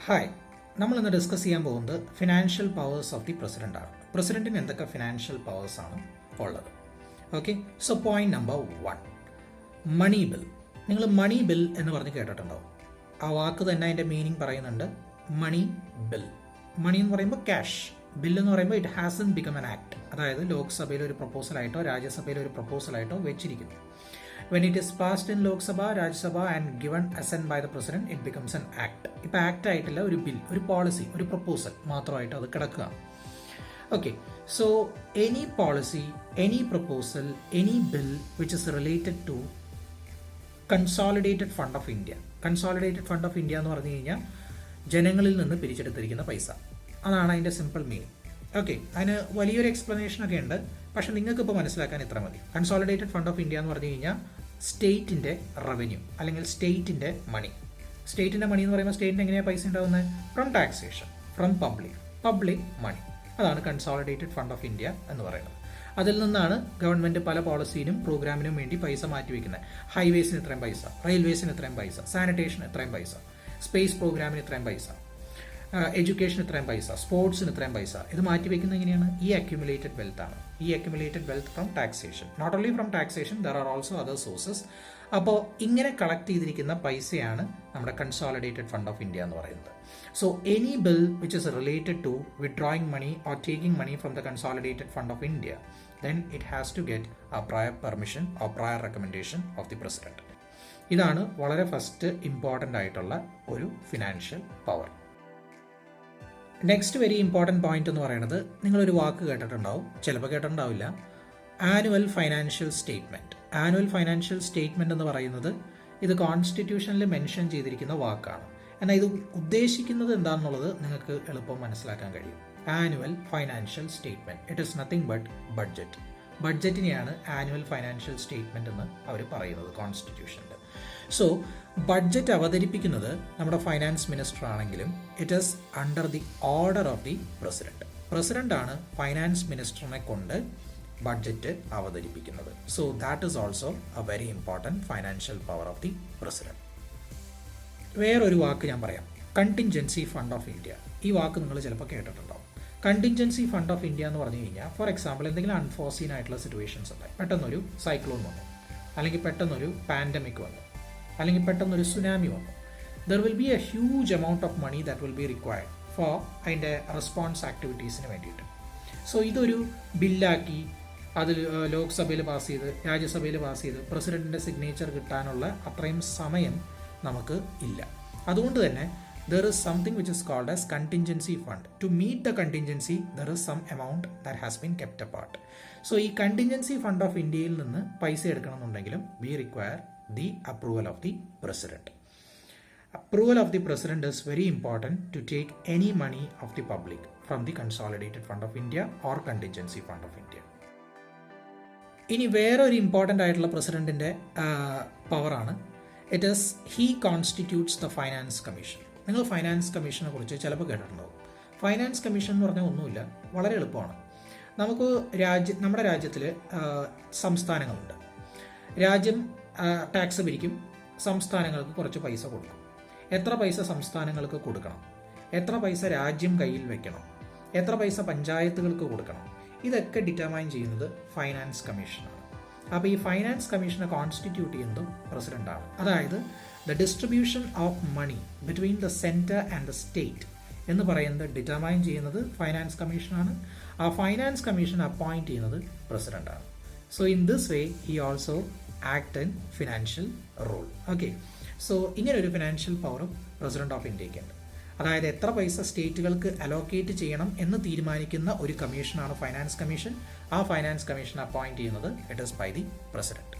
Hi, നമ്മളിന്ന് discuss ചെയ്യാൻ പോകുന്നത് financial powers of the president ആണ്. പ്രസിഡന്റിന് എന്തൊക്കെ ഫിനാൻഷ്യൽ പവേഴ്സ് ആണ് ഉള്ളത്? Okay, so point number 1, money bill. നിങ്ങൾ മണി ബിൽ എന്ന് പറഞ്ഞ് കേട്ടിട്ടുണ്ടാവും. ആ വാക്ക് തന്നെ അതിൻ്റെ മീനിങ് പറയുന്നുണ്ട്, മണി ബിൽ. മണി എന്ന് പറയുമ്പോൾ ക്യാഷ്, ബിൽ എന്ന് പറയുമ്പോൾ it hasn't become an act. അതായത് ലോക്സഭയിൽ ഒരു പ്രപ്പോസലായിട്ടോ രാജ്യസഭയിൽ ഒരു പ്രപ്പോസലായിട്ടോ വെച്ചിരിക്കുന്നു. When it is passed in Lok Sabha, Rajya Sabha and given assent by the President, it becomes an act. ഇപ്പോൾ ആക്ട് ആയിട്ടില്ല, ഒരു ബിൽ, ഒരു പോളിസി, ഒരു പ്രപ്പോസൽ മാത്രമായിട്ട് അത് കിടക്കുകയാണ്. Okay, so any policy, any proposal, any bill which is related to consolidated fund of India. Consolidated fund of India എന്ന് പറഞ്ഞു കഴിഞ്ഞാൽ ജനങ്ങളിൽ നിന്ന് പിരിച്ചെടുത്തിരിക്കുന്ന പൈസ. അതാണ് അതിൻ്റെ സിമ്പിൾ മീനിങ്. ഓക്കെ, അതിന് വലിയൊരു എക്സ്പ്ലനേഷൻ ഒക്കെ ഉണ്ട്, പക്ഷെ നിങ്ങൾക്ക് ഇപ്പോൾ മനസ്സിലാക്കാൻ ഇത്ര മതി. കൺസോളിഡേറ്റഡ് ഫണ്ട് ഓഫ് ഇന്ത്യ എന്ന് പറഞ്ഞു കഴിഞ്ഞാൽ സ്റ്റേറ്റിൻ്റെ റവന്യൂ അല്ലെങ്കിൽ സ്റ്റേറ്റിൻ്റെ മണി. സ്റ്റേറ്റിൻ്റെ മണി എന്ന് പറയുമ്പോൾ സ്റ്റേറ്റിന് എങ്ങനെയാണ് പൈസ ഉണ്ടാകുന്നത്? From taxation, from public money. അതാണ് കൺസോളിഡേറ്റഡ് ഫണ്ട് ഓഫ് ഇന്ത്യ എന്ന് പറയുന്നത്. അതിൽ നിന്നാണ് ഗവൺമെൻറ് പല പോളിസിയിലും പ്രോഗ്രാമിനും വേണ്ടി പൈസ മാറ്റിവെക്കുന്നത്. ഹൈവേസിന് ഇത്രയും പൈസ, റെയിൽവേസിന് ഇത്രയും പൈസ, സാനിറ്റേഷന് ഇത്രയും പൈസ, സ്പേസ് പ്രോഗ്രാമിന് ഇത്രയും പൈസ, എഡ്യൂക്കേഷൻ ഇത്രയും പൈസ, സ്പോർട്സിന് ഇത്രയും പൈസ. ഇത് മാറ്റിവെക്കുന്നത് എങ്ങനെയാണ്? ഈ അക്യുമുലേറ്റഡ് വെൽത്ത് ആണ്. ഈ accumulated wealth from taxation, not only from taxation, there are also other sources. അപ്പോൾ ഇങ്ങനെ കളക്ട് ചെയ്തിരിക്കുന്ന പൈസയാണ് നമ്മുടെ കൺസോളിഡേറ്റഡ് ഫണ്ട് ഓഫ് ഇന്ത്യ എന്ന് പറയുന്നത്. So any bill which is related to withdrawing money or taking money from the consolidated fund of India, then it has to get a prior permission or prior recommendation of the president. ഇതാണ് വളരെ first important ആയിട്ടുള്ള ഒരു financial power. Next very important point എന്ന് പറയുന്നത്, നിങ്ങളൊരു വാക്ക് കേട്ടിട്ടുണ്ടാവും, ചിലപ്പോൾ കേട്ടിട്ടുണ്ടാവില്ല, annual financial statement. Annual financial statement എന്ന് പറയുന്നത് ഇത് കോൺസ്റ്റിറ്റ്യൂഷനിൽ മെൻഷൻ ചെയ്തിരിക്കുന്ന വാക്കാണ്. എന്നാൽ ഇത് ഉദ്ദേശിക്കുന്നത് എന്താണെന്നുള്ളത് നിങ്ങൾക്ക് എളുപ്പം മനസ്സിലാക്കാൻ കഴിയും. Annual financial statement, it is nothing but budget. ബഡ്ജറ്റിനെയാണ് ആനുവൽ ഫൈനാൻഷ്യൽ സ്റ്റേറ്റ്മെൻറ്റ് എന്ന് അവർ പറയുന്നത് കോൺസ്റ്റിറ്റ്യൂഷനിൽ. സോ ബഡ്ജറ്റ് അവതരിപ്പിക്കുന്നത് നമ്മുടെ ഫൈനാൻസ് മിനിസ്റ്റർ ആണെങ്കിലും it is under the order of the president. President ആണ് ഫൈനാൻസ് മിനിസ്റ്ററിനെ കൊണ്ട് ബഡ്ജറ്റ് അവതരിപ്പിക്കുന്നത്. So that is also a very important financial power of the president. വേറൊരു വാക്ക് ഞാൻ പറയാം, കണ്ടിൻജൻസി ഫണ്ട് ഓഫ് ഇന്ത്യ. ഈ വാക്ക് നിങ്ങൾ ചിലപ്പോൾ കേട്ടിട്ടുണ്ടാവും. കണ്ടിൻജൻസി ഫണ്ട് ഓഫ് ഇന്ത്യ എന്ന് പറഞ്ഞു കഴിഞ്ഞാൽ, ഫോർ എക്സാമ്പിൾ എന്തെങ്കിലും അൺഫോർസീൻ ആയിട്ടുള്ള സിറ്റുവേഷൻസ് ഉണ്ടായി, പെട്ടെന്നൊരു സൈക്ലോൺ വന്നു, അല്ലെങ്കിൽ പെട്ടെന്നൊരു പാൻഡമിക് വന്നു, അല്ലെങ്കിൽ പെട്ടെന്നൊരു സുനാമി വന്നു. There will be a huge amount of money that will be required for അതിൻ്റെ റെസ്പോൺസ് ആക്ടിവിറ്റീസിന് വേണ്ടിയിട്ട്. സോ ഇതൊരു ബില്ലാക്കി അതിൽ ലോക്സഭയിൽ പാസ് ചെയ്ത് രാജ്യസഭയിൽ പാസ് ചെയ്ത് പ്രസിഡന്റിൻ്റെ സിഗ്നേച്ചർ കിട്ടാനുള്ള അത്രയും സമയം നമുക്ക് ഇല്ല. അതുകൊണ്ട് തന്നെ there is something which is called as contingency fund. To meet the contingency, there is some amount that has been kept apart. So ഈ contingency fund of ഇന്ത്യയിൽ നിന്ന് പൈസ എടുക്കണമെന്നുണ്ടെങ്കിലും we require the approval of the president. Approval of the president is very important to take any money of the public from the consolidated fund of India or contingency fund of India. ഇനി വേറൊരു important ആയിട്ടുള്ള പ്രസിഡന്റിൻ്റെ പവറാണ്, it is he constitutes the finance commission. നിങ്ങൾ finance കമ്മീഷനെ കുറിച്ച് ചിലപ്പോൾ കേട്ടിട്ടുണ്ടാവും. Finance commission എന്ന് പറഞ്ഞാൽ ഒന്നുമില്ല, വളരെ എളുപ്പമാണ്. നമുക്ക് നമ്മുടെ രാജ്യത്തിൽ സംസ്ഥാനങ്ങളുണ്ട്. രാജ്യം ടാക്സ് പിരിക്കും, സംസ്ഥാനങ്ങൾക്ക് കുറച്ച് പൈസ കൊടുക്കും. എത്ര പൈസ സംസ്ഥാനങ്ങൾക്ക് കൊടുക്കണം, എത്ര പൈസ രാജ്യം കയ്യിൽ വെക്കണം, എത്ര പൈസ പഞ്ചായത്തുകൾക്ക് കൊടുക്കണം, ഇതൊക്കെ ഡിറ്റർമൈൻ ചെയ്യുന്നത് ഫൈനാൻസ് കമ്മീഷനാണ്. അപ്പോൾ ഈ ഫൈനാൻസ് കമ്മീഷനെ കോൺസ്റ്റിറ്റ്യൂട്ട് ചെയ്യുന്നതും പ്രസിഡന്റാണ്. അതായത് the distribution of money between the centre and the state എന്ന് പറയുന്നത് ഡിറ്റർമൈൻ ചെയ്യുന്നത് ഫൈനാൻസ് കമ്മീഷനാണ്. ആ ഫൈനാൻസ് കമ്മീഷൻ അപ്പോയിൻറ്റ് ചെയ്യുന്നത് പ്രസിഡന്റാണ്. So in this way he also act in financial role. Okay, so ഇങ്ങനൊരു ഫിനാൻഷ്യൽ പവറും പ്രസിഡന്റ് ഓഫ് ഇന്ത്യയ്ക്കുണ്ട്. അതായത് എത്ര പൈസ സ്റ്റേറ്റുകൾക്ക് അലോക്കേറ്റ് ചെയ്യണം എന്ന് തീരുമാനിക്കുന്ന ഒരു കമ്മീഷനാണ് ഫൈനാൻസ് കമ്മീഷൻ. ആ ഫൈനാൻസ് കമ്മീഷൻ അപ്പോയിൻറ്റ് ചെയ്യുന്നത് it is by the president.